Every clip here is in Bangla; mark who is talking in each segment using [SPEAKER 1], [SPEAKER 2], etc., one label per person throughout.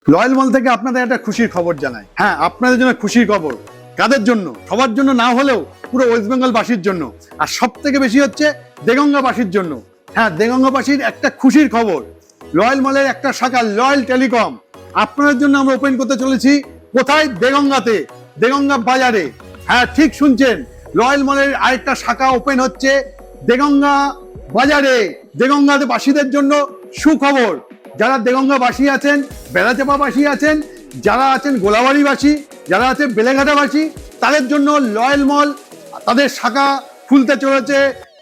[SPEAKER 1] লয়েল মল থেকে আপনাদের একটা খুশির খবর জানাই। হ্যাঁ, আপনাদের জন্য খুশির খবর। কাদের জন্য? সবার জন্য না হলেও পুরো ওয়েস্ট বেঙ্গল বাসীর জন্য, আর সব থেকে বেশি হচ্ছে দেগঙ্গা বাসীর জন্য। হ্যাঁ, দেগঙ্গা বাসীর একটা খুশির খবর, লয়েল মলের একটা শাখা লয়েল টেলিকম আপনাদের জন্য আমরা ওপেন করতে চলেছি। কোথায়? দেগঙ্গাতে, দেগঙ্গা বাজারে। হ্যাঁ, ঠিক শুনছেন, লয়েল মলের আরেকটা শাখা ওপেন হচ্ছে দেগঙ্গা বাজারে। দেগঙ্গাতে বাসীদের জন্য সুখবর। যারা দেগঙ্গাবাসী আছেন, বেড়াচাপাবাসী আছেন, যারা আছেন গোলাবাড়িবাসী, যারা আছেন বেলেঘাটাবাসী, তাদের জন্য লয়েল মল তাদের শাখা খুলতে চলেছে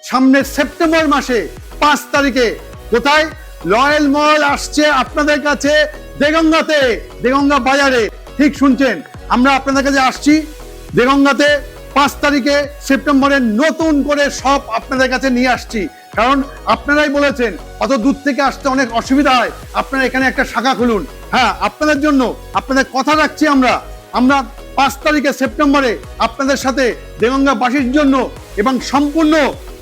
[SPEAKER 1] সামনের সেপ্টেম্বর মাসে 5 তারিখে। কোথায়? লয়েল মল আসছে আপনাদের কাছে দেগঙ্গাতে, দেগঙ্গা বাজারে। ঠিক শুনছেন, আমরা আপনাদের কাছে আসছি দেগঙ্গাতে 5 তারিখে সেপ্টেম্বরের। নতুন করে সব আপনাদের কাছে নিয়ে আসছি, কারণ আপনারাই বলেছেন অত দূর থেকে আসতে অনেক অসুবিধা হয়, আপনারা এখানে একটা শাখা খুলুন। হ্যাঁ, আপনাদের জন্য, আপনাদের কথা রাখছি। আমরা 5 তারিখে সেপ্টেম্বরে আপনাদের সাথে দেগঙ্গাবাসীর জন্য এবং সম্পূর্ণ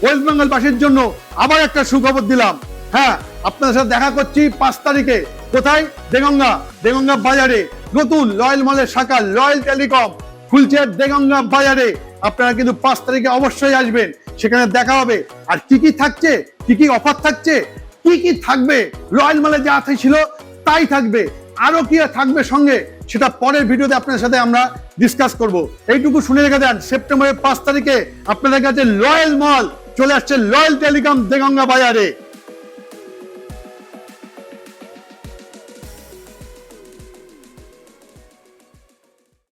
[SPEAKER 1] ওয়েস্ট বেঙ্গল বাসীর জন্য আবার একটা সুখবর দিলাম। হ্যাঁ, আপনাদের সাথে দেখা করছি 5 তারিখে। কোথায়? দেগঙ্গা, দেগঙ্গা বাজারে। নতুন লয়েল মলের শাখা লয়েল টেলিকম খুলছে দেগঙ্গা বাজারে। আপনারা কিন্তু 5 তারিখে অবশ্যই আসবেন, সেখানে দেখা হবে। আর কি কি থাকছে, কি কি অফার থাকছে, কি কি থাকবে, লয়েল মলে যা ছিল তাই থাকবে, আরো কি থাকবে সঙ্গে, সেটা পরের ভিডিওতে আপনাদের সাথে আমরা ডিসকাস করব। এইটুকু শুনে রেখে দেন, সেপ্টেম্বরের 5 তারিখে আপনাদের কাছে লয়েল মল চলে আসছে লয়েল টেলিকম দেগঙ্গা বাজারে।